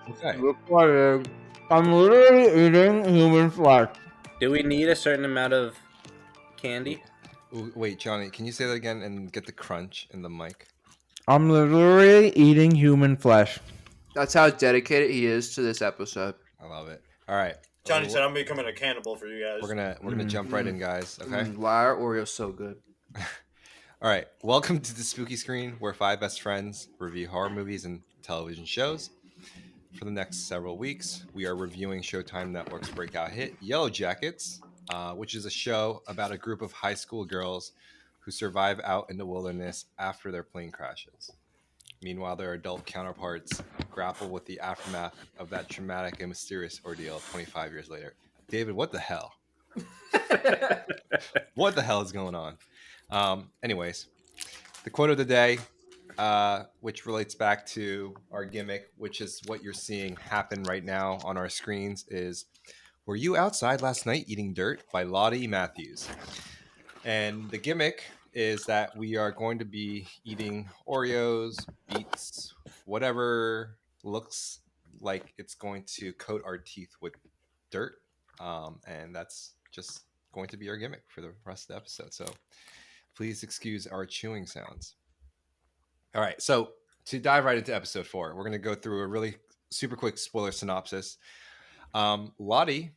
Okay. Recorded. I'm literally eating human flesh. Do we need a certain amount of candy? Ooh, wait, Johnny, can you say that again and get the crunch in the mic? I'm literally eating human flesh. That's how dedicated he is to this episode. I love it. All right. Johnny said I'm becoming a cannibal for you guys. We're gonna jump right in, guys. Okay. Why are Oreos so good? All right. Welcome to the Spooky Screen, where five best friends review horror movies and television shows. For the next several weeks, we are reviewing Showtime Network's breakout hit Yellowjackets, which is a show about a group of high school girls who survive out in the wilderness after their plane crashes. Meanwhile, their adult counterparts grapple with the aftermath of that traumatic and mysterious ordeal 25 years later. David, what the hell? What the hell is going on? Anyways, the quote of the day, which relates back to our gimmick, which is what you're seeing happen right now on our screens, is "Were you outside last night eating dirt?" by Lottie Matthews. And the gimmick is that we are going to be eating Oreos, beets, whatever looks like it's going to coat our teeth with dirt. And that's just going to be our gimmick for the rest of the episode. So please excuse our chewing sounds. All right. So to dive right into episode 4, we're going to go through a really super quick spoiler synopsis. Lottie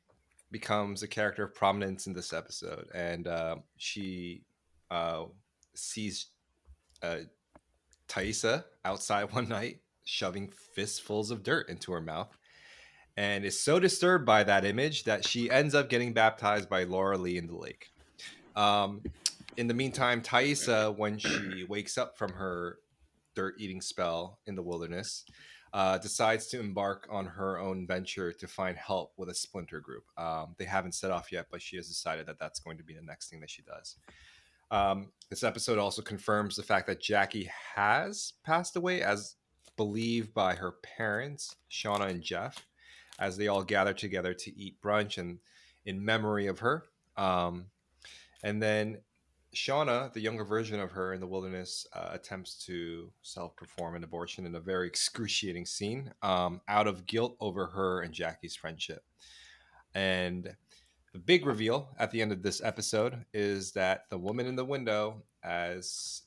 becomes a character of prominence in this episode, and she sees Thaisa outside one night shoving fistfuls of dirt into her mouth, and is so disturbed by that image that she ends up getting baptized by Laura Lee in the lake. In the meantime, Thaisa, when she wakes up from her dirt eating spell in the wilderness, decides to embark on her own venture to find help with a splinter group. They haven't set off yet, but she has decided that that's going to be the next thing that she does. This episode also confirms the fact that Jackie has passed away, as believed by her parents, Shauna and Jeff, as they all gather together to eat brunch and in memory of her. And then Shauna, the younger version of her in the wilderness, attempts to self-perform an abortion in a very excruciating scene, out of guilt over her and Jackie's friendship. And the big reveal at the end of this episode is that the woman in the window, as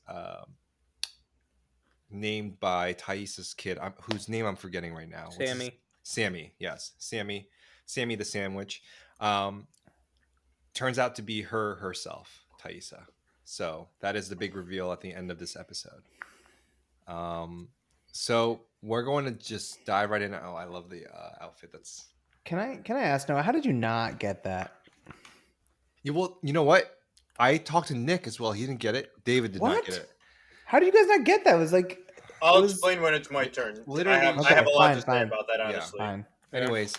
named by Thaisa's kid, whose name I'm forgetting right now. Sammy, yes. Sammy the sandwich, turns out to be herself, Thaisa. So that is the big reveal at the end of this episode. So we're going to just dive right in. Oh, I love the outfit. That's. Can I ask Noah, how did you not get that? Yeah, well, you know what? I talked to Nick as well. He didn't get it. David did not get it. How do you guys not get that? It was like. I'll explain when it's my turn. Literally, I have a lot to say about that, honestly. Yeah, fine. Anyways,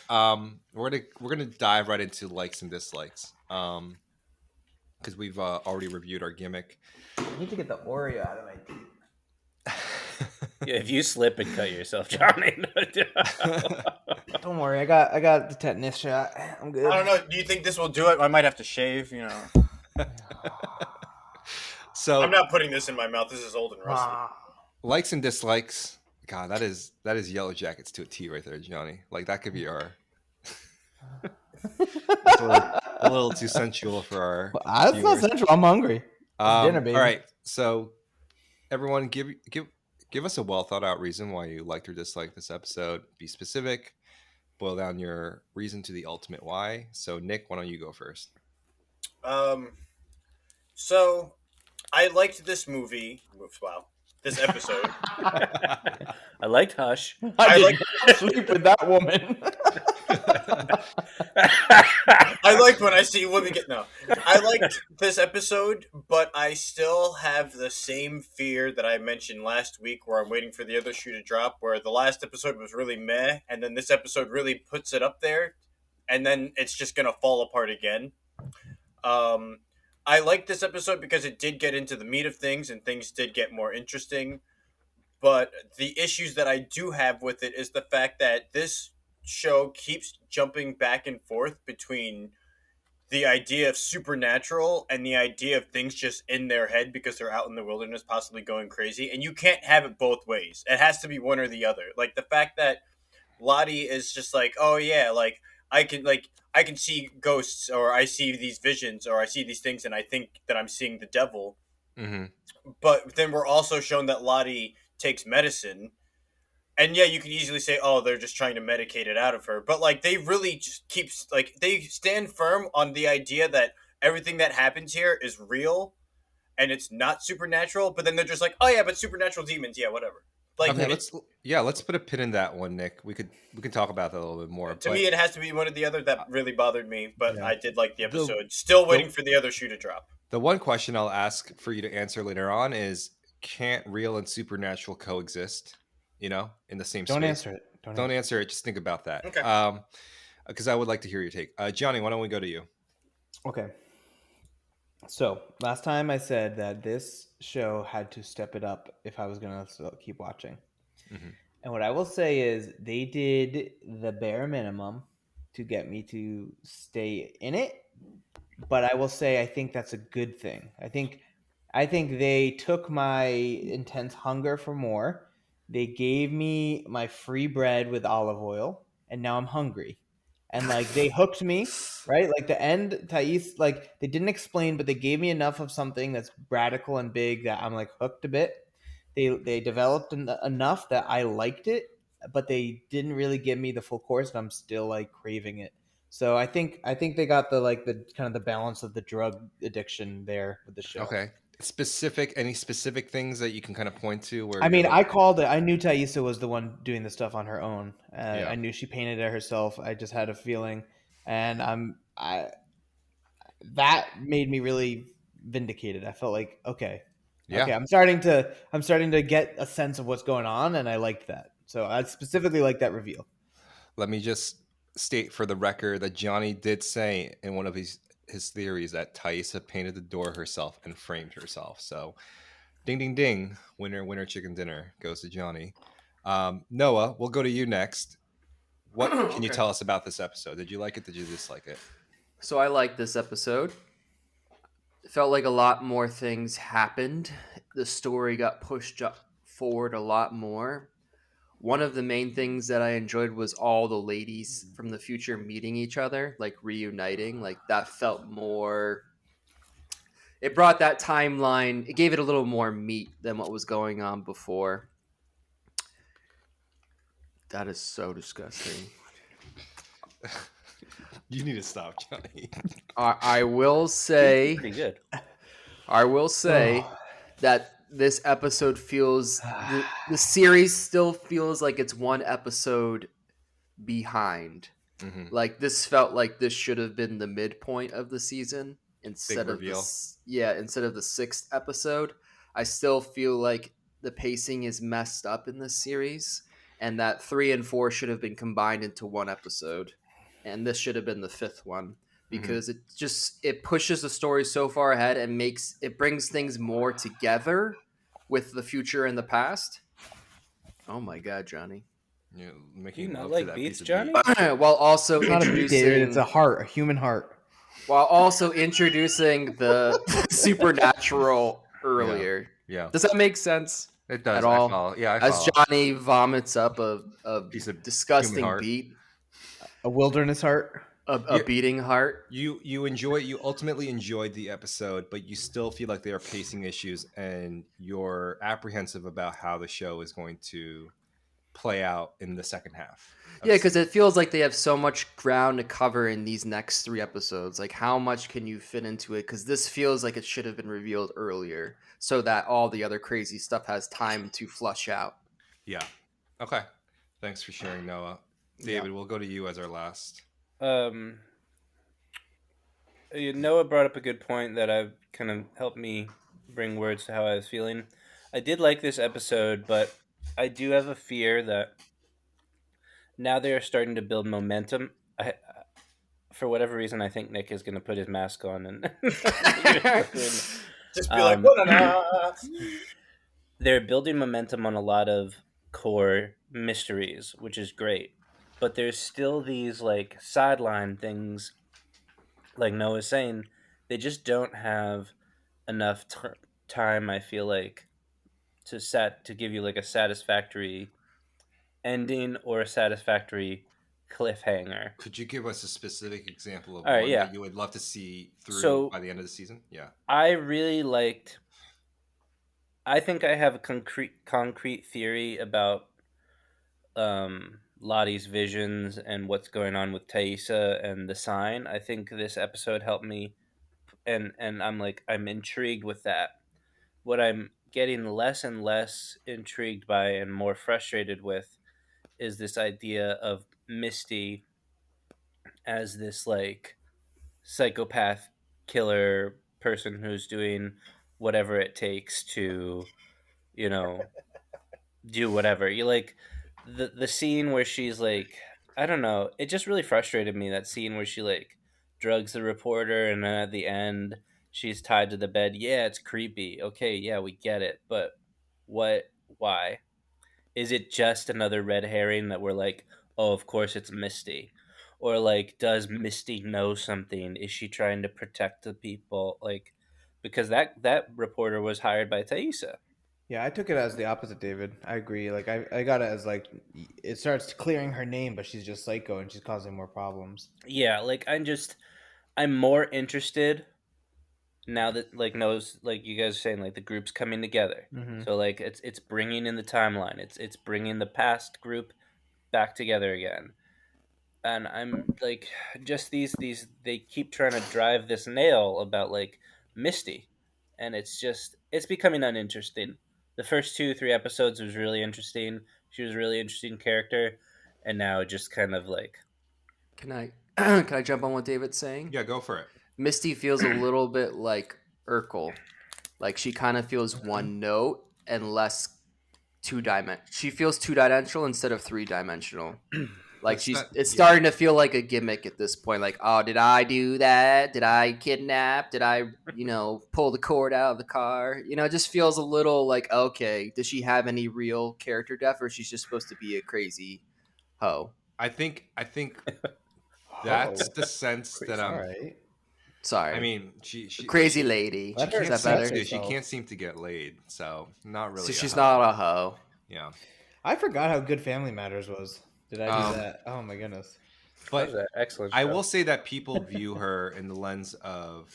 we're gonna dive right into likes and dislikes. Because we've already reviewed our gimmick. I need to get the Oreo out of my teeth. Yeah, if you slip and cut yourself, Johnny. Don't worry, I got the tetanus shot. I'm good. I don't know. Do you think this will do it? I might have to shave. You know. So I'm not putting this in my mouth. This is old and rusty. Likes and dislikes. God, that is Yellowjackets to a T right there, Johnny. Like that could be our. a little too sensual for our. That's not sensual. I'm hungry. Dinner, baby. All right, so everyone, give us a well thought out reason why you liked or disliked this episode. Be specific. Boil down your reason to the ultimate why. So, Nick, why don't you go first? So I liked this movie. Wow. This episode. I liked Hush. I liked sleep with that woman. I like when I see women get I liked this episode, but I still have the same fear that I mentioned last week, where I'm waiting for the other shoe to drop. Where the last episode was really meh, and then this episode really puts it up there, and then it's just gonna fall apart again. I liked this episode because it did get into the meat of things, and things did get more interesting. But the issues that I do have with it is the fact that this show keeps jumping back and forth between the idea of supernatural and the idea of things just in their head because they're out in the wilderness possibly going crazy, and you can't have it both ways. It has to be one or the other. Like the fact that Lottie is just like, oh yeah, like I can see ghosts, or I see these visions, or I see these things, and I think that I'm seeing the devil. Mm-hmm. But then we're also shown that Lottie takes medicine, and yeah, you could easily say, oh, they're just trying to medicate it out of her. But like, they really just keeps like they stand firm on the idea that everything that happens here is real and it's not supernatural. But then they're just like, oh yeah, but supernatural demons, yeah, whatever. Like Okay, let's put a pin in that one, Nick. We can talk about that a little bit more. to But me, it has to be one or the other. That really bothered me, but Yeah. I did like the the episode. Still waiting the for the other shoe to drop. the one question I'll ask for you to answer later on is, can't real and supernatural coexist? You know, in the same Don't space. answer it. Don't answer it. Just think about that. Okay. Because I would like to hear your take. Johnny, why don't we go to you? Okay. So last time I said that this show had to step it up if I was gonna keep watching. Mm-hmm. And what I will say is they did the bare minimum to get me to stay in it. But I will say I think that's a good thing. I think they took my intense hunger for more. They gave me my free bread with olive oil, and now I'm hungry. And like they hooked me, right? Like the end, Thais, like they didn't explain, but they gave me enough of something that's radical and big that I'm like hooked a bit. They developed enough that I liked it, but they didn't really give me the full course, and I'm still like craving it. So I think they got the kind of the balance of the drug addiction there with the show. Okay. Any specific things that you can kind of point to where I you're mean, like, I called it. I knew Thaisa was the one doing the stuff on her own. yeah, I knew she painted it herself. I just had a feeling, and I that made me really vindicated. I felt like okay, yeah. I'm starting to get a sense of what's going on, and I liked that. So I specifically like that reveal. Let me just state for the record that Johnny did say in one of his theories that Thaisa painted the door herself and framed herself. So, ding, ding, ding, winner, chicken dinner goes to Johnny. Noah, we'll go to you next. What can you Okay. tell us about this episode? Did you like it? Did you dislike it? So I like this episode. It felt like a lot more things happened. The story got pushed up forward a lot more. One of the main things that I enjoyed was all the ladies from the future meeting each other, like reuniting. Like that felt more. It brought that timeline. It gave it a little more meat than what was going on before. That is so disgusting. You need to stop, Johnny. I will say, Pretty good. I will say that this episode feels the series still feels like it's one episode behind. Mm-hmm. Like this felt like this should have been the midpoint of the season instead of reveal. instead of the sixth episode. I still feel like the pacing is messed up in this series, and that 3 and 4 should have been combined into one episode, and this should have been the fifth one because it pushes the story so far ahead and brings things more together with the future and the past. Oh my god, Johnny! You're Do making you not love like to that beets, piece of Johnny? meat. While also It's not a beat, David. It's introducing a heart, a human heart. the supernatural earlier. Yeah, Does that make sense it does. at I all? follow. Yeah, I As follow. Johnny vomits up a Piece of human disgusting heart. beat, A wilderness heart. a beating heart. You ultimately enjoyed the episode, but you still feel like there are pacing issues, and you're apprehensive about how the show is going to play out in the second half. Yeah, because it feels like they have so much ground to cover in these next 3 episodes. Like, how much can you fit into it? Because this feels like it should have been revealed earlier so that all the other crazy stuff has time to flush out. Yeah. Okay. Thanks for sharing, Noah. David, we'll go to you as our last. Noah brought up a good point that I've kind of helped me bring words to how I was feeling. I did like this episode, but I do have a fear that now they are starting to build momentum. For whatever reason, I think Nick is going to put his mask on and Just be like, "Wa-na-na." they're building momentum on a lot of core mysteries, which is great. But there's still these like sideline things, like Noah's saying, they just don't have enough time. I feel like to give you like a satisfactory ending or a satisfactory cliffhanger. Could you give us a specific example of All right, one yeah. that you would love to see through So by the end of the season? Yeah. I really liked. I think I have a concrete theory about Lottie's visions and what's going on with Thaisa and the sign. I think this episode helped me, and I'm intrigued with that. What I'm getting less and less intrigued by and more frustrated with is this idea of Misty as this like psychopath killer person who's doing whatever it takes to, you know, do whatever. You like the scene where she's like, I don't know, it just really frustrated me, that scene where she like drugs the reporter and then at the end she's tied to the bed. Yeah, it's creepy. Okay, yeah, we get it. But what why? Is it just another red herring that we're like, oh, of course it's Misty? Or like, does Misty know something? Is she trying to protect the people? Like, because that reporter was hired by Thaisa. Yeah, I took it as the opposite, David. I agree. Like I got it as like it starts clearing her name, but she's just psycho and she's causing more problems. Yeah, like I'm more interested now that like knows like you guys are saying like the group's coming together. Mm-hmm. So like it's bringing in the timeline. It's bringing the past group back together again. And I'm like, just these they keep trying to drive this nail about like Misty, and it's becoming uninteresting. The first 2 3 episodes was really interesting. She was a really interesting character, and now it just kind of like Can I can I jump on what David's saying? Yeah, go for it. Misty feels a little bit like Urkel. Like she kind of feels one note and less she feels two-dimensional instead of three-dimensional. Like That's not it's yeah. starting to feel like a gimmick at this point. Like, oh, did I do that? Did I kidnap? Did I, pull the cord out of the car? It just feels a little like, okay, does she have any real character depth, or she's just supposed to be a crazy hoe? I think that's Oh, the sense that all I'm. right. I Sorry, mean, crazy she lady. she Let her Is can't that seem express better? to she herself. can't seem to get laid, so not So really a she's hoe. not a hoe. Yeah. I forgot how good Family Matters was. Did I do Um, that? Oh my goodness. that was but an excellent I show. will say that people view her in the lens of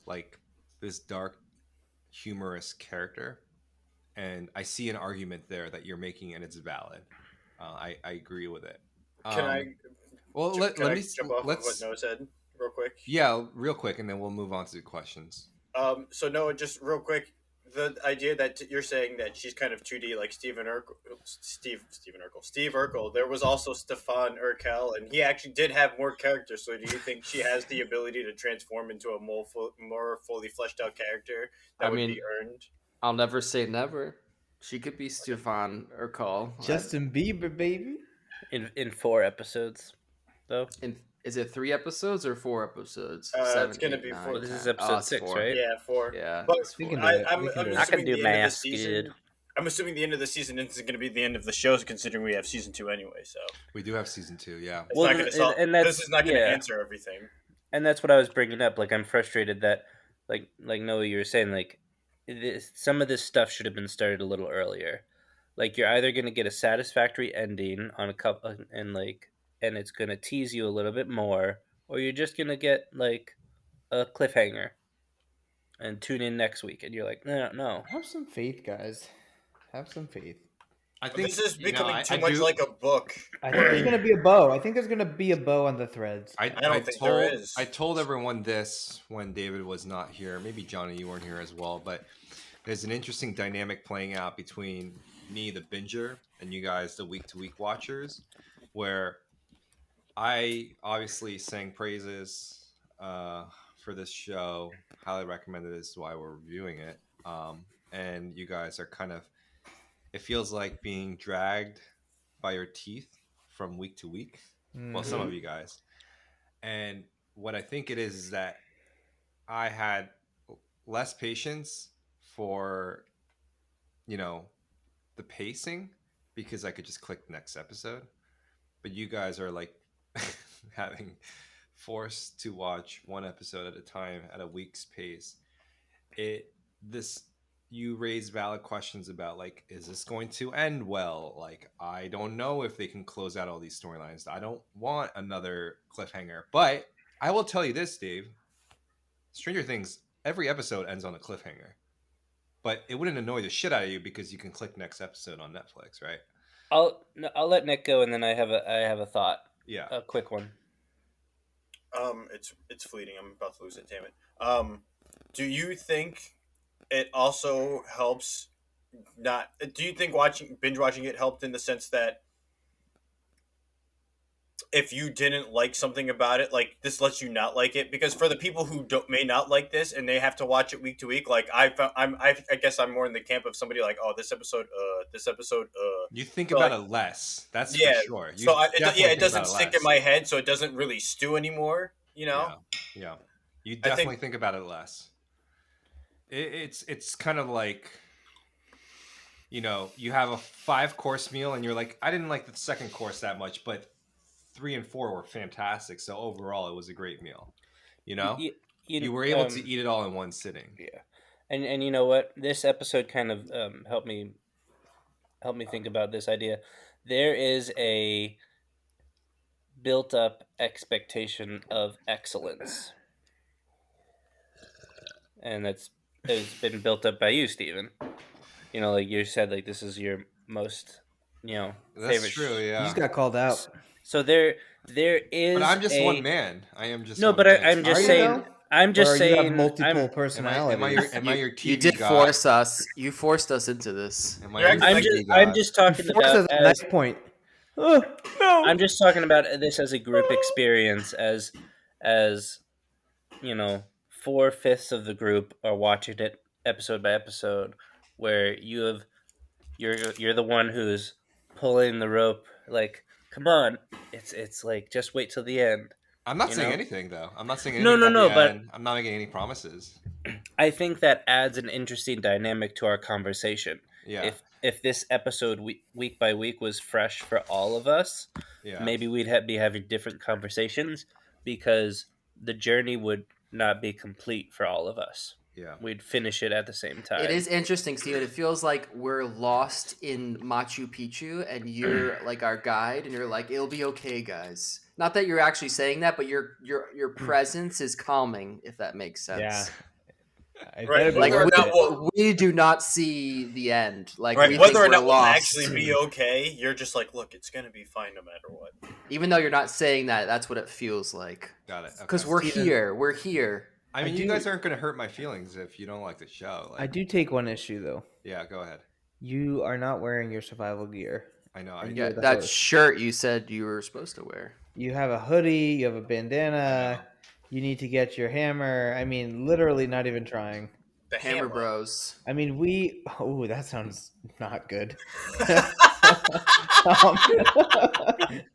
like this dark, humorous character, and I see an argument there that you're making, and it's valid. I agree with it. Can Um, I well, can I let me jump off of what let's Noah said real quick? yeah, real quick, and then we'll move on to the questions. So Noah, just real quick, the idea that you're saying that she's kind of 2D like Steve Urkel. There was also Stefan Urkel, and he actually did have more character. So do you think she has the ability to transform into a more fully fleshed out character I that would mean, be earned? I'll never say never. She could be Stefan or Call. Justin Bieber, baby. In 4 episodes, though. Is it 3 episodes or 4 episodes? It's Seven, gonna eight, be nine, Well, four. this is 10. Oh, episode it's 6, four. right? Yeah, four. Yeah, But it's We can four. do it. We can I'm do I it. can assuming do the end of the math, season. dude. I'm assuming the end of the season isn't going to be the end of the show, considering we have season 2 anyway. So We do have season 2. Yeah. it's Well, not going to solve. and This that's is not going to yeah, answer everything. and that's what I was bringing up. Like, I'm frustrated that, like Noah, you were saying, like, some of this stuff should have been started a little earlier. Like, you're either going to get a satisfactory ending on a couple, and it's going to tease you a little bit more, or you're just going to get like a cliffhanger and tune in next week, and you're like, no, no. Have some faith, guys. Have some faith. I This think is becoming I too much do. like a book. I think there's gonna be a bow. I think there's gonna be a bow on the threads. I don't think there is. I told everyone this when David was not here. Maybe Johnny, you weren't here as well, but there's an interesting dynamic playing out between me, the binger, and you guys, the week to week watchers, where I obviously sang praises for this show. Highly recommended. This is why we're reviewing it. And you guys are kind of. It feels like being dragged by your teeth from week to week. Well, some Mhm. of you guys. And what I think it is that I had less patience for, you know, the pacing because I could just click next episode. But you guys are like having forced to watch one episode at a time at a week's pace. It this you raise valid questions about like, is this going to end well? Like, I don't know if they can close out all these storylines. I don't want another cliffhanger. But I will tell you this, Dave. Stranger Things, every episode ends on a cliffhanger. But it wouldn't annoy the shit out of you because you can click next episode on Netflix, right? I'll let Nick go, and then I have a thought, Yeah. a quick one. It's fleeting. I'm about to lose it. Damn it. Do you think it also helps? Not. Do you think binge watching it helped in the sense that if you didn't like something about it, like this lets you not like it? Because for the people who may not like this and they have to watch it week to week, like I guess I'm more in the camp of somebody like, oh, this episode. You think So about like, it less. That's for yeah. sure. You So definitely it think about doesn't it stick in less. my head, so it doesn't really stew anymore. You know. Yeah. Yeah. You I definitely think think about it less. It's kind of like, you have a 5-course meal and you're like, I didn't like the second course that much, but 3 and 4 were fantastic. So overall, it was a great meal. You were able to eat it all in one sitting. Yeah, and you know what? This episode kind of helped me think about this idea. There is a built-up expectation of excellence, and it's been built up by you, Steven. Like you said, like this is your most That's favorite. true. You Yeah. just got called out. So there is. But I'm just a, one man. I am just No, one but man. I'm just Are you saying. though? I'm just or you saying. have multiple I'm, personalities. Am I your TV You did god? force us. You forced us into this. Am I You're your acting I'm like TV just. I'm god? just talking Force about is a as. nice point. Oh, no. I'm just talking about this as a group experience. As 4/5 of the group are watching it episode by episode, where you're the one who's pulling the rope. Like, come on, it's like just wait till the end. I'm not you saying know? anything though. I'm not saying No, anything no, about no. the But end. I'm not making any promises. I think that adds an interesting dynamic to our conversation. Yeah. If this episode week by week was fresh for all of us, Yeah. maybe we'd be having different conversations because the journey would not be complete for all of us. Yeah. We'd finish it at the same time. It is interesting, Steven. It feels like we're lost in Machu Picchu, and you're like our guide, and you're like, "It'll be okay, guys." Not that you're actually saying that, but your presence is calming, if that makes sense. Yeah. I Right, better be Like whether or worth not it. we'll we do not see the end. Like right, we whether think or we're not we'll lost. actually be okay, you're just like, look, it's gonna be fine no matter what. Even though you're not saying that, that's what it feels like. Got it. Because Okay. we're Steven- here. We're here. I mean, I you do- guys aren't going to hurt my feelings if you don't like the show. Like, I do take one issue though. Yeah, go ahead. You are not wearing your survival gear. I know. And I, you're Yeah, the that host. shirt you said you were supposed to wear. You have a hoodie. You have a I bandana. know. You need to get your hammer. I mean, literally, not even trying. The Hammer Bros. I mean, Oh, that sounds not good.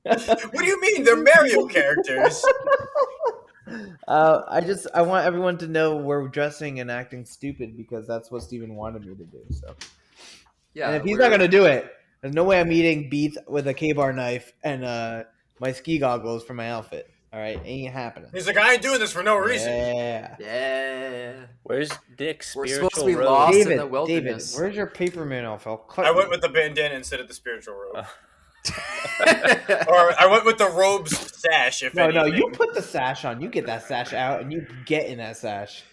What do you mean? They're Mario characters. I want everyone to know we're dressing and acting stupid because that's what Steven wanted me to do. So, Yeah. and if he's not gonna do it, there's no way I'm eating beets with a K-bar knife and my ski goggles for my outfit. All right, ain't happening. He's like, I ain't doing this for no reason. Yeah. Yeah. Where's Dick's We're spiritual supposed to be robe? lost. in David, the wilderness. David, where's your paper elf? I'll cut I you. went with the bandana instead of the spiritual robe. Oh. Or I went with the robe's sash, if No, anything. you put the sash on. You get that sash out, and you get in that sash.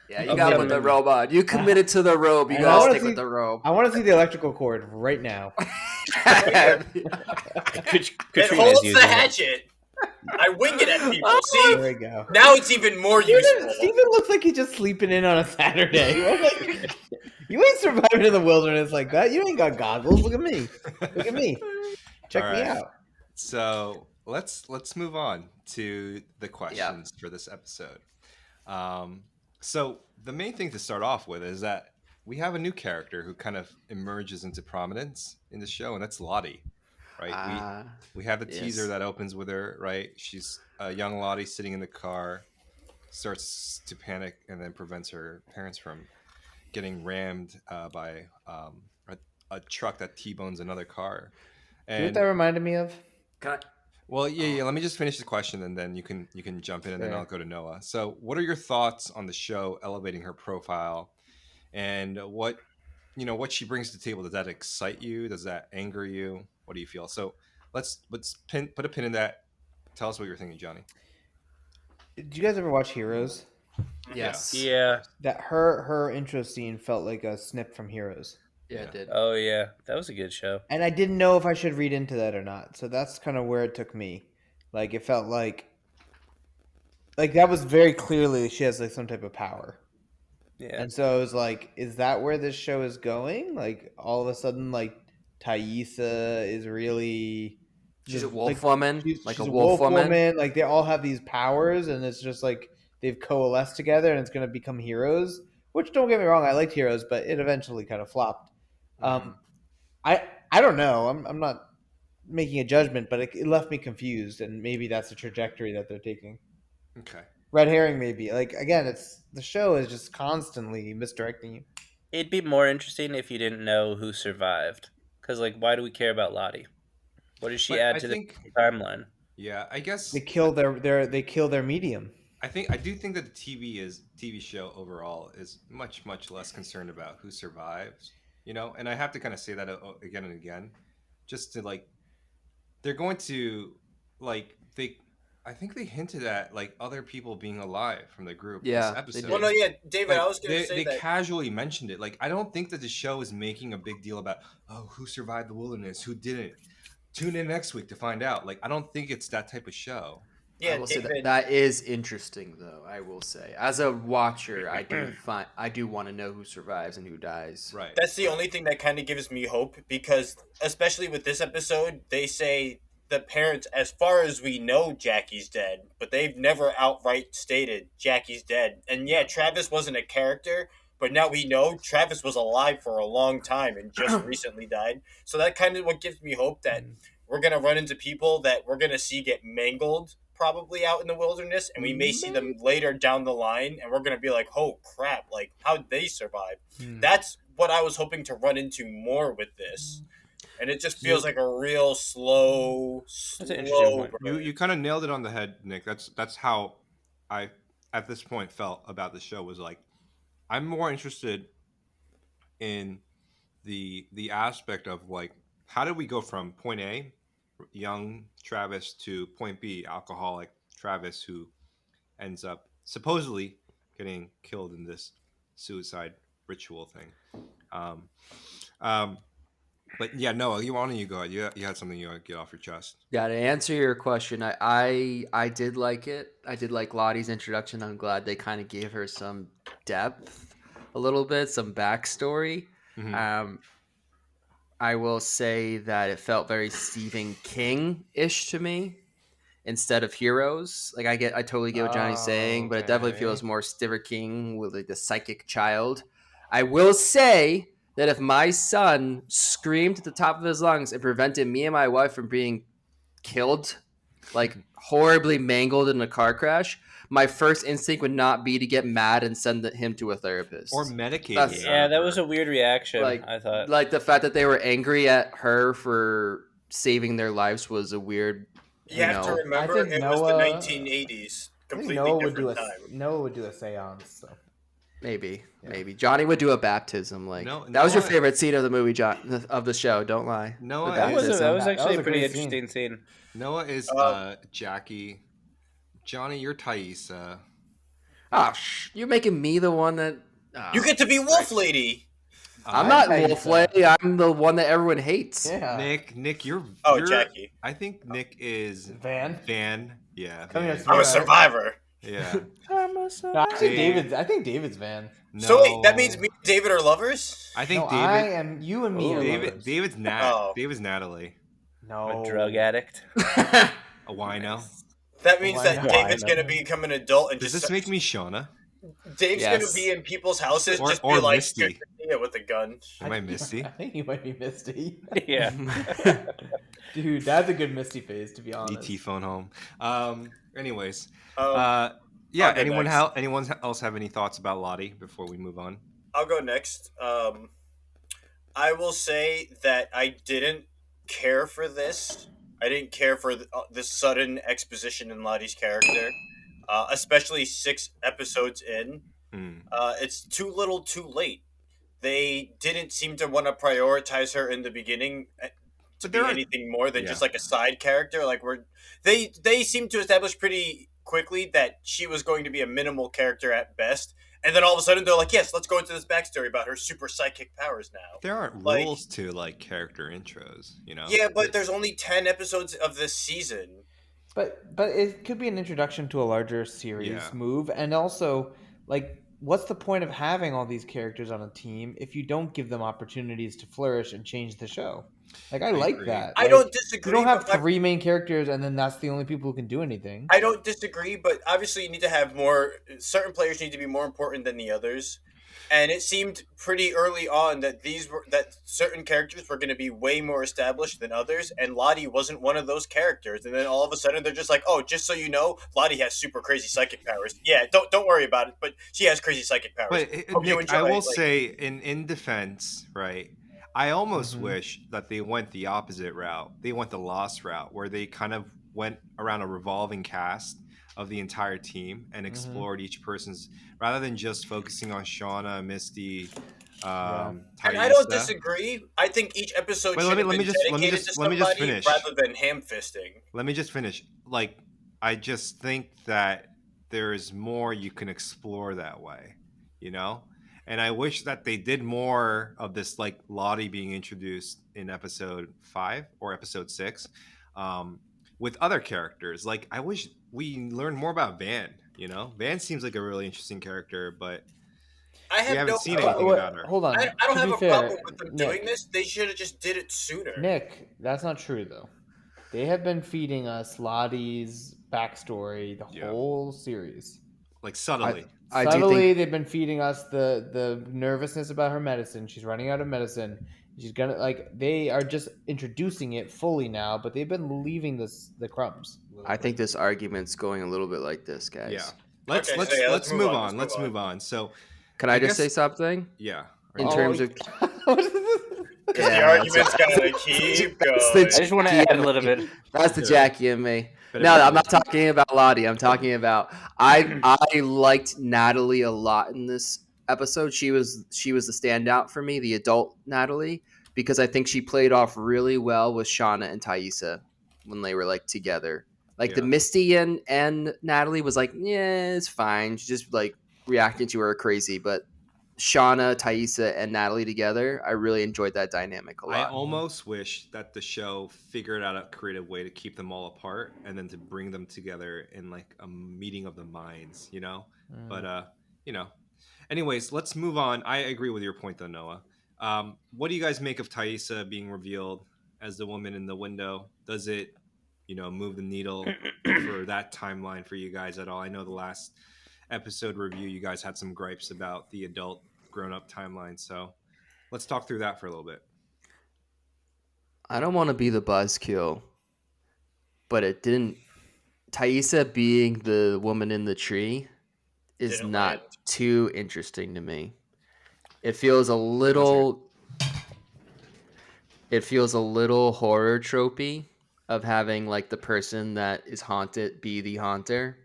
Yeah, you Okay, got to I'm put the in. robe on. You committed to the robe. You And got I to wanna stick see- with the robe. I want to see the electrical cord right now. It Katrina's holds using the it. hatchet. I wing it at people. See? There we go. Now it's even more useful. Steven looks like he's just sleeping in on a Saturday. You ain't surviving in the wilderness like that. You ain't got goggles. Look at me. Look at me. Check All me right. out. So let's move on to the questions for this episode. So the main thing to start off with is that we have a new character who kind of emerges into prominence in the show, and that's Lottie. Right? We have a teaser yes. that opens with her. Right? She's a young Lottie sitting in the car, starts to panic, and then prevents her parents from getting rammed by a truck that T-bones another car. You know what And that reminded me of? Can I, well, yeah. Let me just finish the question, and then you can jump in, and then Sure. I'll go to Noah. So, what are your thoughts on the show elevating her profile and what she brings to the table. Does that excite you? Does that anger you? What do you feel? So let's put a pin in that. Tell us what you're thinking, Johnny. Did you guys ever watch Heroes? Yes. Yeah. That her intro scene felt like a snip from Heroes. Yeah, Yeah. it did. Oh yeah, that was a good show. And I didn't know if I should read into that or not. So that's kind of where it took me. Like it felt like that was very clearly she has like some type of power. Yeah. And so I was like, is that where this show is going? Like all of a sudden like Thaisa is really She's a the- wolf like, woman, like she's a a wolf woman. Like they all have these powers and it's just like they've coalesced together and it's going to become heroes, which don't get me wrong, I liked Heroes, but it eventually kind of flopped. Mhm. I don't know. I'm not making a judgment, but it left me confused, and maybe that's the trajectory that they're taking. Okay. Red herring, maybe. Like again, it's the show is just constantly misdirecting you. It'd be more interesting if you didn't know who survived. Because like, why do we care about Lottie? What does she But add I to the think, timeline? yeah, I guess They kill their medium. I do think that the TV show overall is much less concerned about who survives, and I have to kind of say that again and again, just to like they're going to like they I think they hinted at like other people being alive from the group this Yeah, they episode. Well, did. no, yeah, David, I Like was going to say they that. casually mentioned it. Like I don't think that the show is making a big deal about who survived the wilderness, who didn't. Tune in next week to find out. Like I don't think it's that type of show. I Yeah, will say that David. that is interesting, though. I will say, as a watcher, I do want to know who survives and who dies. Right. That's the only thing that kind of gives me hope because, especially with this episode, they say the parents, as far as we know, Jackie's dead, but they've never outright stated Jackie's dead. And yeah, Travis wasn't a character, but now we know Travis was alive for a long time and just recently died. So that kind of what gives me hope that we're gonna run into people that we're gonna see get mangled probably out in the wilderness, and we may see them later down the line, and we're gonna be like, "Oh crap! Like, how'd they survive?" That's what I was hoping to run into more with this, and it just feels like a real slow That's an interesting point. You kind of nailed it on the head, Nick. That's how I at this point felt about the show. Was like I'm more interested in the aspect of like how did we go from point A, young Travis, to point B, alcoholic Travis, who ends up supposedly getting killed in this suicide ritual thing. Um, um, but yeah, Noah, you go ahead. You had something you want to get off your chest. Yeah, to answer your question, I did like it. I did like Lottie's introduction. I'm glad they kind of gave her some depth, a little bit, some backstory. Mhm. I will say that it felt very Stephen King-ish to me instead of Heroes. Like I totally get what Johnny's saying, but it definitely Okay. feels more Stephen King with like the psychic child. I will say that if my son screamed at the top of his lungs and prevented me and my wife from being killed, like horribly mangled in a car crash, my first instinct would not be to get mad and send him to a therapist. Or medicated. That's- Yeah, that was a weird reaction. like I thought. like the fact that they were angry at her for saving their lives was a weird. You have to remember, I think it was the Noah- 1980s, I think completely Noah would different do time. Noah would do a seance. So. Maybe Yeah. Johnny would do a baptism. Like No, that was your Noah- favorite scene of the movie, John, of the show. Don't lie. Noah The That was baptism. that was That actually was a a pretty great scene. interesting scene. Noah is Jackie. Johnny, you're Thaisa. Oh, you're making me the one that. You get to be Wolf Lady. I'm I'm not Thaisa. Wolf Lady. I'm the one that everyone hates. Yeah. Nick, you're. Oh, you're- Jackie. I think Nick is Van. Van. Yeah. Come here, Van. I'm a Right. survivor. Yeah. No, I think David's Van. No. So wait, that means me and David are lovers? I think No, David. I am. You and me. Oh, are David. lovers. David's Nat. Oh. David's Natalie. No. A drug addict. A wino. That means Why that not? David's Why gonna not? become an adult and Does just this make me Shauna? Dave's Yes. gonna be in people's houses, Or- just or be like Misty. yeah, with a gun. Am I Misty? I think you might be Misty. Yeah. Dude, that's a good Misty phase, to be honest. ET phone home. Anyways. I'll Yeah. go Anyone next. anyone else have any thoughts about Lottie before we move on? I'll go next. I will say that I didn't care for this. I didn't care for this sudden exposition in Lottie's character, especially 6 episodes in. Hmm. It's too little, too late. they didn't seem to want to prioritize her in the beginning to But there be aren't. anything more than Yeah, just like a side character. Like they seem to establish pretty quickly that she was going to be a minimal character at best, and then all of a sudden they're like, yes, let's go into this backstory about her super psychic powers now. there aren't Like, rules to like character intros. yeah, but there's only 10 episodes of this season. But it could be an introduction to a larger Yeah, series move, and also like what's the point of having all these characters on a team if you don't give them opportunities to flourish and change the show? Like I I like agree. that. I Like don't you don't disagree, but have three main characters and then that's the only people who can do anything. I don't disagree, but obviously you need to have more. Certain players need to be more important than the others, and it seemed pretty early on that that certain characters were going to be way more established than others, and Lottie wasn't one of those characters. And then all of a sudden they're just like, "Oh, just so you know, Lottie has super crazy psychic powers. Yeah, don't worry about it, but she has crazy psychic powers. But Hope you Nick, enjoy." I will Like, say in defense, right? I almost Mhm. wish that they went the opposite route. They went the Lost route, where they kind of went around a revolving cast of the entire team and Mhm. explored each person's, rather than just focusing on Shauna, Misty, Yeah. and I don't Thaisa. disagree. I think each episode But should have let me been just dedicated to let me just somebody finish. rather than ham fisting. Let me just finish. Like, I just think that there is more you can explore that way, you know? And I wish that they did more of this, like Lottie being introduced in episode 5 or episode 6, um, with other characters. Like, I wish we learned more about Van, you know? Van seems like a really interesting character, but I we have haven't no seen problem. anything about her. Hold on. I don't To have be a problem fair, with them doing Nick, this. They should have just did it sooner. Nick, that's not true though. They have been feeding us Lottie's backstory the Yeah. whole series. Like, subtly. I do Subtly, think they've been feeding us the nervousness about her medicine. She's running out of medicine. She's gonna like they are just introducing it fully now, but they've been leaving the crumbs. I think this argument's going a little bit like this, guys. Yeah. Okay, so yeah, let's Let's move move on. on. Let's move on. So, Can I I just say guess something? yeah. Are In you- terms of Because the Yeah, argument's that's- gotta keep that's going. the I just want to Jackie add in a little me. bit. That's the Yeah. Jackie in me. Better No, be I'm not careful. talking about Lottie. I'm talking about I liked Natalie a lot in this episode. She was the standout for me, the adult Natalie, because I think she played off really well with Shauna and Thaisa when they were like together. Like the Yeah. Misty and Natalie was like, yeah, it's fine. She's just like reacting to her crazy, but Shauna, Thaisa, and Natalie together, I really enjoyed that dynamic a I lot. almost wish that the show figured out a creative way to keep them all apart and then to bring them together in like a meeting of the minds, you know? But you know. Anyways, let's move on. I agree with your point though, Noah. What do you guys make of Thaisa being revealed as the woman in the window? Does it, move the needle for that timeline for you guys at all? I know the last episode review you guys had some gripes about the adult grown up timeline, so let's talk through that for a little bit. I don't want to be the buzzkill, but it didn't. Thaisa being the woman in the tree is Didn't not land. too interesting to me. It feels a That's little. It feels a little horror tropey of having like the person that is haunted be the haunter.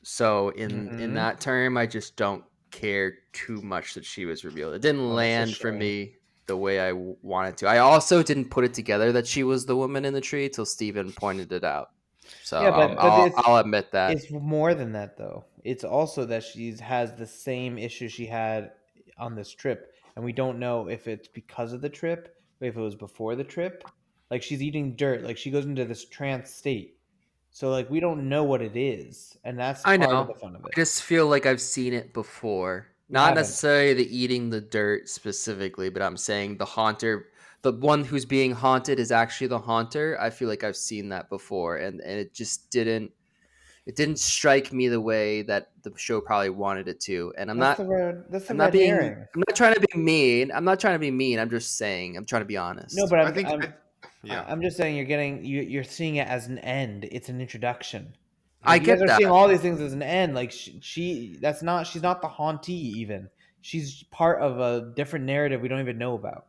So in Mhm. that term, I just don't care too much that she was revealed. It didn't Oh, that's a land for shame. me the way I wanted to. I also didn't put it together that she was the woman in the tree till Steven pointed it out. So Yeah, but I'll admit that. it's more than that though. It's also that she's has the same issue she had on this trip, and we don't know if it's because of the trip or if it was before the trip. Like she's eating dirt, like she goes into this trance state. So like we don't know what it is, and that's I part of know. the fun of I it. just feel like I've seen it before. We Not haven't. necessarily the eating the dirt specifically, but I'm saying the haunter, the one who's being haunted is actually the haunter. I feel like I've seen that before, and it just didn't strike me the way that the show probably wanted it to. And That's the red herring. I'm not trying to be mean. I'm not trying to be mean. I'm just saying I'm trying to be honest. No, but I think, yeah. I'm just saying you're seeing it as an end. It's an introduction. I Like, you guys get are that. seeing all these things as an end. Like she's not the hauntee even. She's part of a different narrative we don't even know about.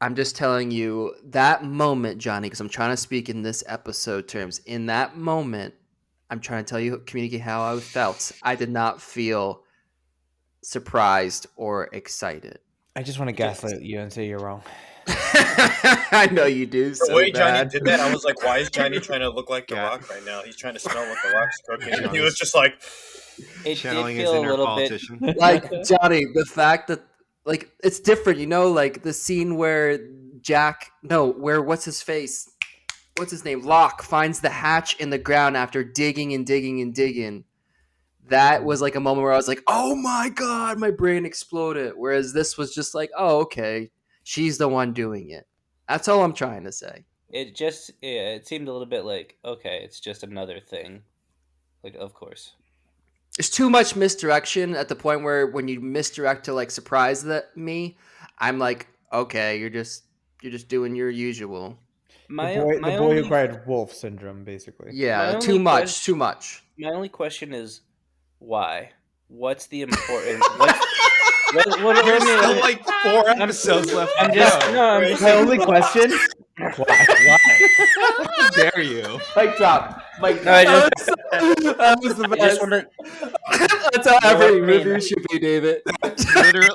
I'm just telling you that moment, Johnny, because I'm trying to speak in this episode terms. In that moment, I'm trying to tell you, communicate how I felt. I did not feel surprised or excited. I just want to gaslight you and say you're wrong. I know you do The so way Johnny bad. did that, I was like, why is Johnny trying to look like The Yeah. Rock right now? He's trying to smell what The Rock's cooking. And he Johnny's was just like, It did channeling his feel a inner little bit. politician. Like Johnny, the fact that like it's different, like the scene where what's his face? What's his name? Locke finds the hatch in the ground after digging and digging and digging. That was like a moment where I was like, "Oh my god!" My brain exploded. Whereas this was just like, "Oh, okay, she's the one doing it." That's all I'm trying to say. It seemed a little bit like, okay, it's just another thing. Like, of course. There's too much misdirection at the point where when you misdirect to like surprise me, I'm like, okay, you're just doing your usual. The boy who cried wolf syndrome, basically. Yeah, My too only much, too much. My only question is why? What's the important? What There's I mean, still like 4 episodes left to I'm just go. no. I'm just My only question: why? How dare you? Mic drop. Mic No, I drop. just That was the I just best. want to. That's how Well, every I mean- review should be, David. Literally.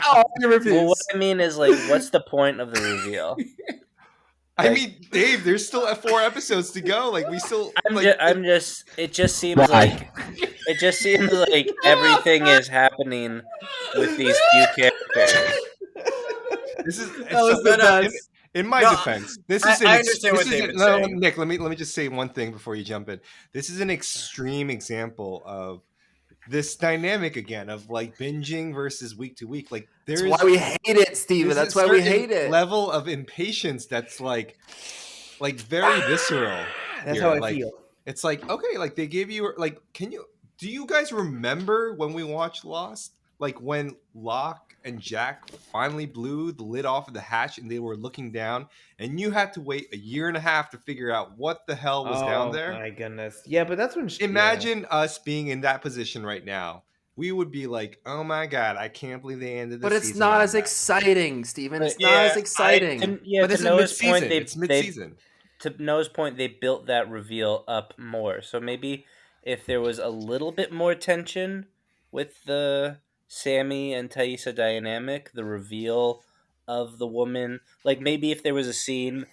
All your Well, reviews. what I mean is like, what's the point of the reveal? I mean, Dave, there's still 4 episodes to go. Like we still like I'm just. It just seems Why? like. It just seems like everything is happening with these few characters. this is That was so- the best. in my No, defense. This I- is an I ex- understand this what is David's no, saying. Nick, let me just say one thing before you jump in. This is an extreme example of this dynamic again of like binging versus week to week. Like That's there why is we hate it, Steven. there's a That's why we certain hate it. level of impatience that's like very visceral. That's here. how I Like, feel. It's like, okay, like they gave you like, do you guys remember when we watched Lost? Like when Locke and Jack finally blew the lid off of the hatch and they were looking down and you had to wait a year and a half to figure out what the hell was down there? My goodness. Yeah, but that's when. Imagine us being in that position right now. We would be like, oh my God, I can't believe they ended the But season. it's not on as that." exciting, Steven. It's Yeah, not as exciting. But to this is Noah's mid-season. point, It's mid-season. to Noah's point, they built that reveal up more. So maybe if there was a little bit more tension with the Sammy and Thaisa dynamic, the reveal of the woman, like maybe if there was a scene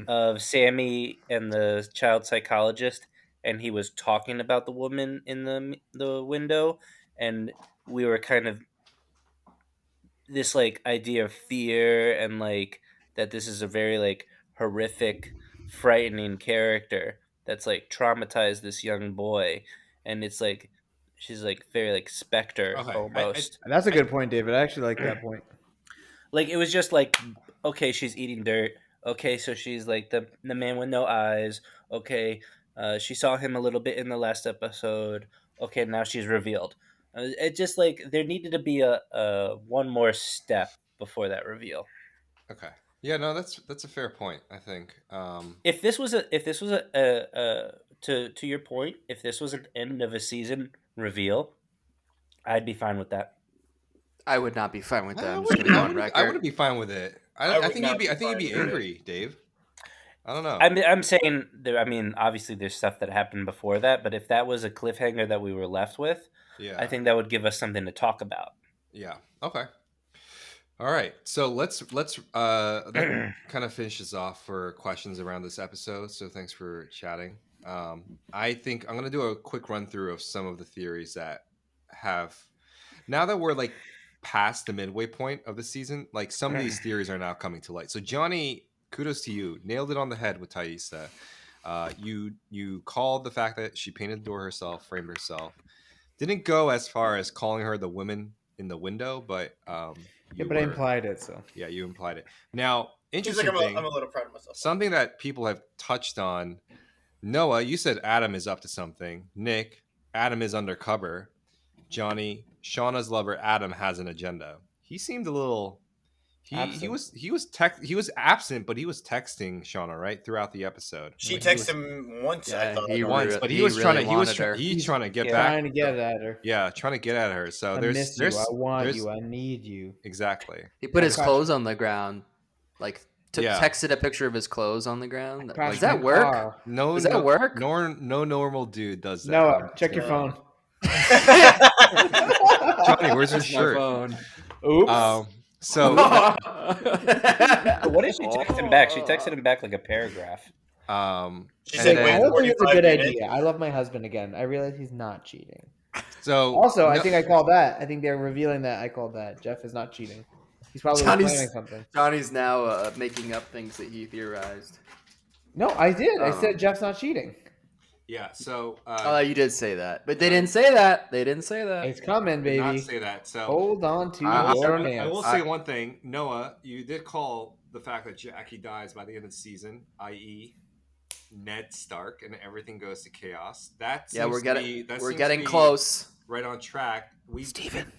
of Sammy and the child psychologist, and he was talking about the woman in the window, and we were kind of this like idea of fear and like that this is a very like horrific, frightening character that's like traumatized this young boy, and it's like she's like very like specter Okay, almost. That's a good point, David. I actually like that point. Like it was just like, okay, she's eating dirt. Okay, so she's like the man with no eyes. Okay, she saw him a little bit in the last episode. Okay, now she's revealed. It just like there needed to be a one more step before that reveal. Okay. Yeah, no, that's a fair point, I think. If this was a to your point, if this was an end of a season reveal, I'd be fine with that. I would not be fine with that. I I'm just going to go on wouldn't record. be fine with it. I I would think not you'd be. be I think you'd fine be with it. angry, Dave. I don't know. I'm saying there. I mean, obviously, there's stuff that happened before that, but if that was a cliffhanger that we were left with, Yeah. I think that would give us something to talk about. Yeah. Okay. All right. So let's that kind of finishes off for questions around this episode. So thanks for chatting. I think I'm gonna do a quick run through of some of the theories that have now that we're like past the midway point of the season, like some of these theories are now coming to light. So Johnny, kudos to you, nailed it on the head with Thaisa. You called the fact that she painted the door herself, framed herself. Didn't go as far as calling her the woman in the window, but I implied it. So yeah, you implied it. Now, He's interesting like, thing, I'm a little proud of myself. something that people have touched on. Noah, you said Adam is up to something. Nick, Adam is undercover. Johnny, Shauna's lover Adam has an agenda. He seemed a little. He was absent, but he was texting Shauna right throughout the episode. She Like, texted him once, I Yeah, thought. he once, re- but he he was trying to. really He was wanted her. he's trying to get Yeah. back. trying to get at her. Yeah, trying to get at her. So I there's miss there's you. I want there's- you. I need you. exactly. He put his crashed- clothes on the ground, like Yeah. texted a picture of his clothes on the ground. Does Crashed that my work? car. No, Does that work? No normal dude does that. Noah, check your No. phone. Johnny, where's your That's my shirt? phone. Oops. So What did she text him back? She texted him back like a paragraph. She and said, I "Wait then don't think it's a 45 good minutes." idea. I love my husband again. I realize he's not cheating. so Also, I no, think I called that. I think they're revealing that I called that. Jeff is not cheating. He's probably planning something. Johnny's now making up things that he theorized. No, I did. I Oh. said Jeff's not cheating. yeah. So Oh, you did say that, but they didn't say that. They didn't say that. It's coming, did not baby. say that. So Hold on to I your don't- I will pants. say one thing, Noah. You did call the fact that Jackie dies by the end of the season, i.e., Ned Stark, and everything goes to chaos. That seems we're to be, we're getting close. right on track. Steven,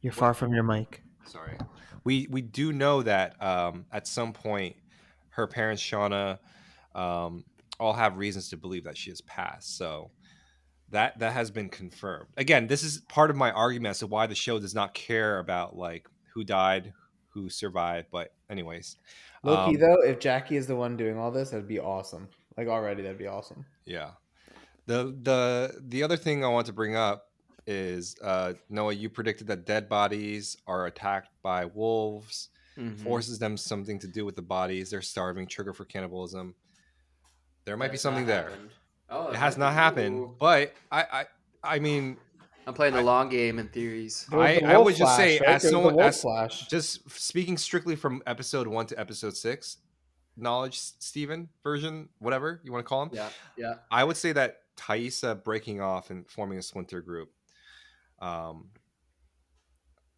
you're What? far from your mic. Sorry. We do know that at some point her parents Shauna all have reasons to believe that she has passed. So that has been confirmed. Again, this is part of my argument as to why the show does not care about like who died, who survived. But anyways, Low key though, if Jackie is the one doing all this, that'd be awesome. Like already, that'd be awesome. yeah. The other thing I want to bring up is Noah, you predicted that dead bodies are attacked by wolves, forces them something to do with the bodies. They're starving, trigger for cannibalism. There might be something there. Oh, It has not happened, but I mean, I'm playing the long game in theories. There was the I wolf would just say flash, right? as There was the someone wolf as flash. just speaking strictly from episode 1 to episode 6 knowledge, Steven version, whatever you want to call him. Yeah. I would say that Thaisa breaking off and forming a splinter group,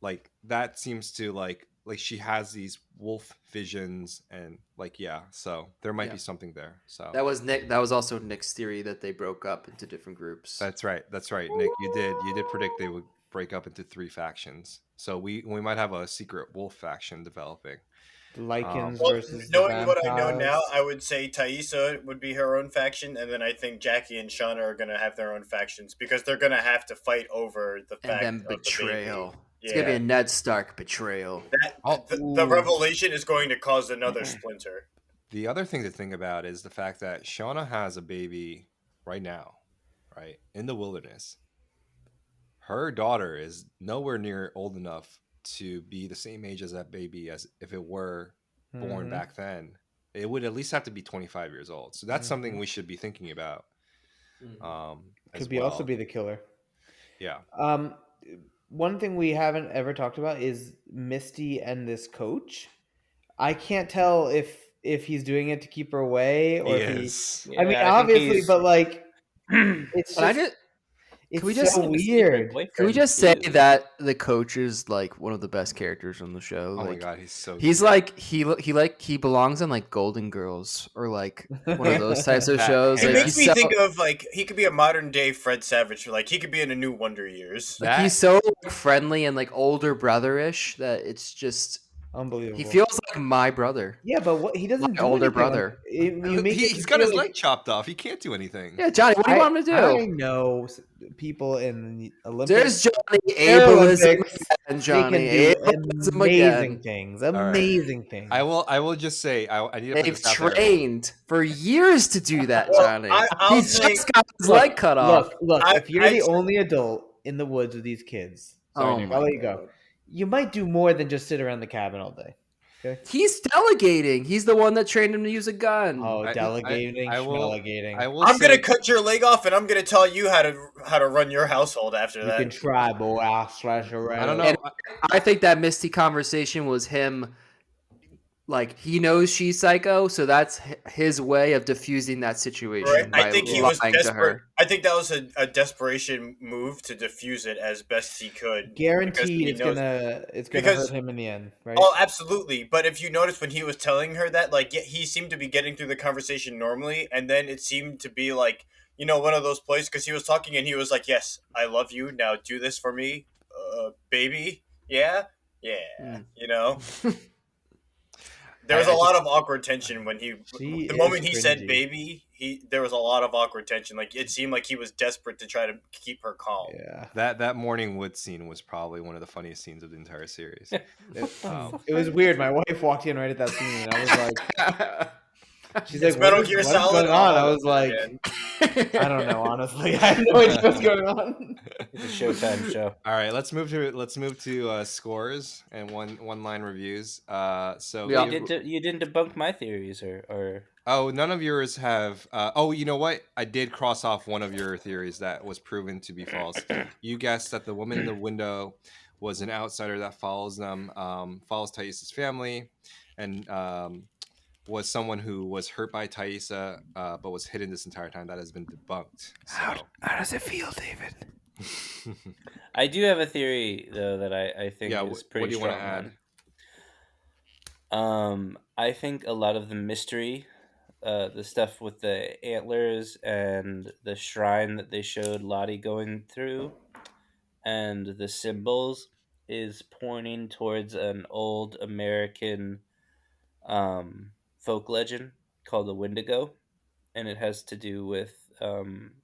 like that seems to like she has these wolf visions and like so there might be something there. So That was Nick. That was also Nick's theory that they broke up into different groups. that's right, Nick. You did predict they would break up into 3 factions. So we might have a secret wolf faction developing. Lycans Well, versus knowing the what I know vampires. now, I would say Thaisa would be her own faction, and then I think Jackie and Shauna are going to have their own factions because they're going to have to fight over the and fact then of the betrayal. baby. It's gonna be a Ned Stark betrayal. The revelation is going to cause another splinter. The other thing to think about is the fact that Shauna has a baby right now, right, in the wilderness. Her daughter is nowhere near old enough to be the same age as that baby as if it were born back then. It would at least have to be 25 years old. So that's something we should be thinking about. Could be also be the killer. Yeah. One thing we haven't ever talked about is Misty and this coach. I can't tell if he's doing it to keep her away or if Yes. I mean, obviously, but like, it's Can I just. Can It's we just so weird. Can we just say that the coach is like one of the best characters on the show? Oh like, my god, he's so he's cute. like he belongs in like Golden Girls or like one of those types of shows. It Like, makes me he's think of like he could be a modern day Fred Savage. Like he could be in a new Wonder Years. like he's so like, friendly and like older brother-ish that it's just Unbelievable. he feels like my brother. Yeah, but what he doesn't My do older anything. brother. He's got his leg chopped off. He can't do anything. Yeah, Johnny, what do you want him to do? I know people in the Olympics. There's Johnny Paralympics, ableism and Johnny they can ableism do amazing again. things. right. Amazing things. I will just say I need to put They've this out there. trained for years to do that, Well, Johnny. I'll He say- just got his leg cut off. Look. I- If you're the only adult in the woods with these kids, sorry, Oh Nick, my I'll let you God. go. You might do more than just sit around the cabin all day. Okay. He's delegating. He's the one that trained him to use a gun. Oh, delegating, I will schmelegating. I'm gonna cut your leg off, and I'm gonna tell you how to run your household after You that. can try, boy. I'll slash around. I don't know. And I think that Misty conversation was him. Like he knows she's psycho, so that's his way of diffusing that situation Right? by I think he was lying to desperate. her. I think that was a desperation move to diffuse it as best he could. Guaranteed, it's knows- gonna because- hurt him in the end, right? Oh, absolutely. But if you notice when he was telling her that, like, he seemed to be getting through the conversation normally, and then it seemed to be like, one of those places because he was talking and he was like, "Yes, I love you. Now do this for me, baby. Yeah, Mm. There was a lot of awkward tension when the She moment is he said cringy. "baby," there was a lot of awkward tension. Like it seemed like he was desperate to try to keep her calm. Yeah. That morning wood scene was probably one of the funniest scenes of the entire series. It was weird. My wife walked in right at that scene, and I was like, She's It's like, Metal Gear what is Solid. going I'll on? have I it was then like, again. I don't know, honestly. I have no idea what's going on. It's a Showtime show. All right, let's move to scores and one line reviews. So Yeah. You didn't debunk my theories, or oh, none of yours have. Oh, you know what? I did cross off one of your theories that was proven to be false. You guessed that the woman in the window was an outsider that follows them, follows Thais' family, and was someone who was hurt by Thaisa, but was hidden this entire time. That has been debunked. So, How does it feel, David? I do have a theory though that I think yeah, is what pretty do you want to strong add? one. I think a lot of the mystery, the stuff with the antlers and the shrine that they showed Lottie going through, and the symbols is pointing towards an old American folk legend called the Wendigo, and it has to do with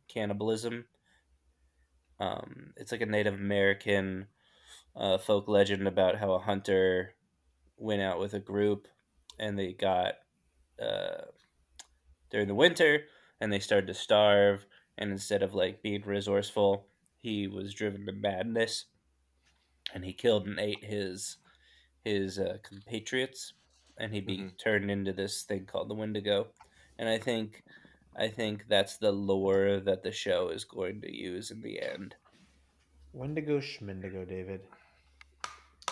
cannibalism. It's like a Native American folk legend about how a hunter went out with a group and they got uh, during the winter and they started to starve, and instead of like being resourceful, he was driven to madness and he killed and ate his compatriots, and he be Mhm. turned into this thing called the Wendigo. And I think that's the lore that the show is going to use in the end. Wendigo Schmendigo, David.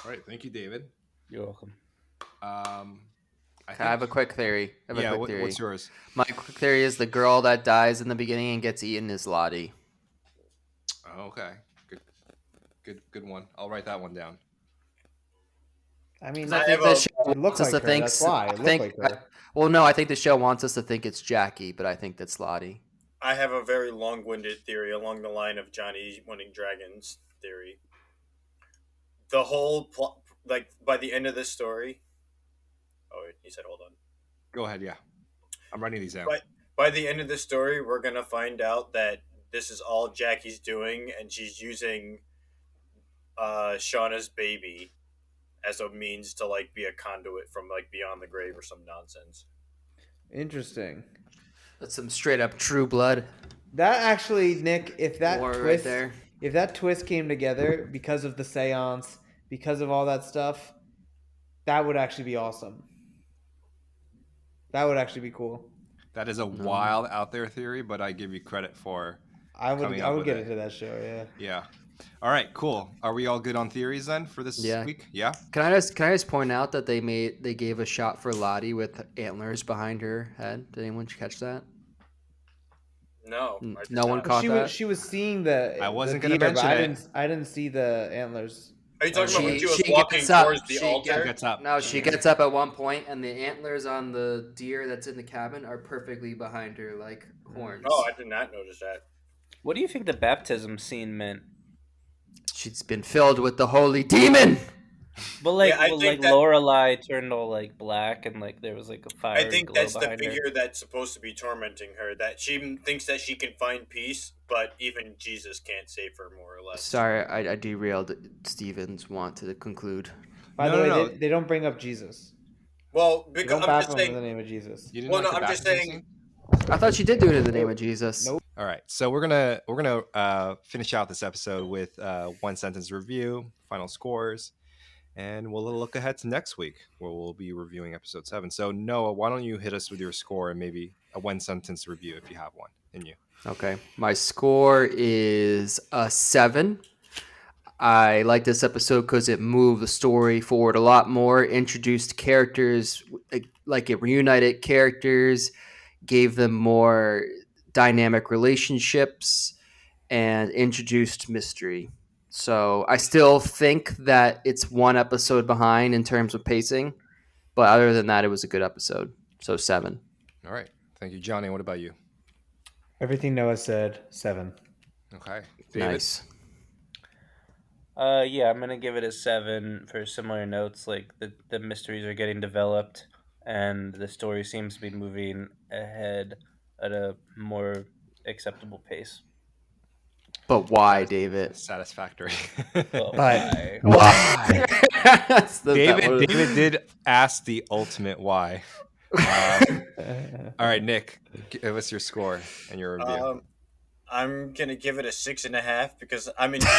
All right, thank you, David. You're welcome. Um, I I have think. a quick theory. Yeah, what's yours? My quick theory is the girl that dies in the beginning and gets eaten is Lottie. Oh, okay, good one. I'll write that one down. I mean, I I think have the a- show it looked wants us like to her. think. That's why. It I looked think. like her. Well, no, I think the show wants us to think it's Jackie, but I think that's Lottie. I have a very long-winded theory along the line of Johnny wanting dragons theory. The whole plot, like by the end of this story. Oh, he said, "Hold on." Go ahead. Yeah, I'm writing these down. But by the end of the story, we're gonna find out that this is all Jackie's doing, and she's using Shauna's baby as a means to like be a conduit from like beyond the grave or some nonsense. Interesting. That's some straight up True Blood That actually, Nick, if that war right twist, there. if that twist came together because of the seance, because of all that stuff, that would actually be awesome. That would actually be cool. That is a wild out there theory, but I give you credit for coming I up would with get it. into that show. Yeah. Yeah. All right, cool. Are we all good on theories then for this week? Yeah. Can I just point out that they gave a shot for Lottie with antlers behind her head? Did anyone catch that? No, I did No one not. caught that. She was seeing the I wasn't the gonna deer, but mention it. I didn't see the antlers. Are you talking about when she was She walking gets up. towards the She altar? Gets up. No, she gets up at one point, and the antlers on the deer that's in the cabin are perfectly behind her, like horns. Oh, I did not notice that. What do you think the baptism scene meant? She's been filled with the holy demon. But like, Yeah, I well, think like that- Lorelai turned all like black, and like there was like a fiery I think glow that's the behind her. figure that's supposed to be tormenting her. That she thinks that she can find peace, but even Jesus can't save her, more or less. Sorry, I derailed Steven's want to conclude. By No, the way, no. they don't bring up Jesus. Well, They because don't I'm just baptize him in the saying. name of Jesus. You didn't Well, like no, the I'm just baptism saying. scene? I thought she did do it in the name of Jesus. Nope. All right, so we're gonna finish out this episode with one sentence review, final scores, and we'll look ahead to next week where we'll be reviewing episode 7. So Noah, why don't you hit us with your score and maybe a one sentence review if you have one in you? Okay, my score is a 7. I like this episode because it moved the story forward a lot more, introduced characters, like it reunited characters, gave them more dynamic relationships, and introduced mystery. So I still think that it's one episode behind in terms of pacing, but other than that, it was a good episode. So 7. All right, thank you, Johnny. What about you? Everything Noah said, 7. Okay, David. Nice. Yeah, I'm gonna give it a 7 for similar notes. Like the mysteries are getting developed, and the story seems to be moving ahead at a more acceptable pace. But why, David? Satisfactory. But But why? why? That's that was- David did ask the ultimate why. All right, Nick, give us your score and your review. I'm gonna give it a 6.5 because I'm intrigued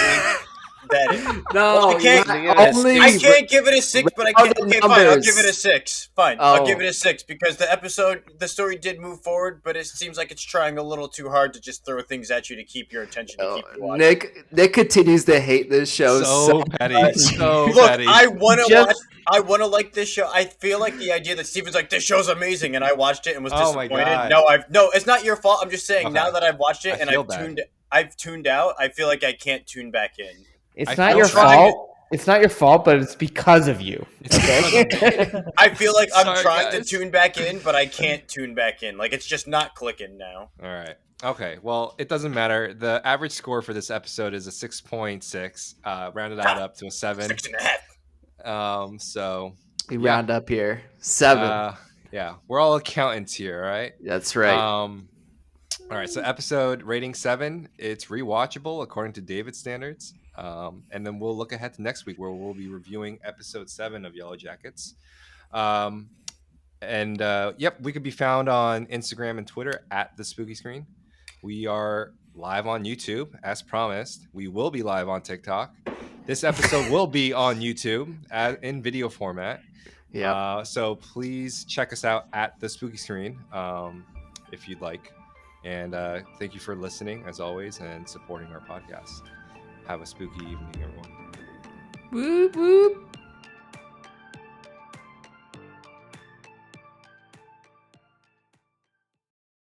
that well, No, I you can't. only I can't give it a 6, but I can't. rounded Okay, fine. I'll give it a numbers. 6. Fine, I'll give Oh, it a 6 because the story did move forward, but it seems like it's trying a little too hard to just throw things at you to keep your attention, to keep you watching. Nick continues to hate this show So petty, so Look, petty. I want to Just- watch. I want to like this show. I feel like the idea that Steven's like this show's amazing, and I watched it and was Oh my disappointed. God. No, it's not your fault. I'm just saying now Okay. that I've watched it I and feel bad. I've tuned out. I feel like I can't tune back in. It's I not feel your bad. fault. It's not your fault, but it's because of you. It's because of me. I feel like I'm Sorry, trying guys. to tune back in, but I can't tune back in. Like it's just not clicking now. All right. Okay. Well, it doesn't matter. The average score for this episode is a 6.6. Rounded out up to a 7. 6.5. So we yeah. round up here 7. Yeah, we're all accountants here, right? That's right. All right. So episode rating 7. It's rewatchable according to David's standards. And then we'll look ahead to next week where we'll be reviewing episode 7 of Yellowjackets. Yep, we could be found on Instagram and Twitter at The Spooky Screen. We are live on YouTube, as promised. We will be live on TikTok. This episode will be on YouTube in video format. Yeah. So please check us out at The Spooky Screen if you'd like. And thank you for listening, as always, and supporting our podcast. Have a spooky evening, everyone. Whoop whoop.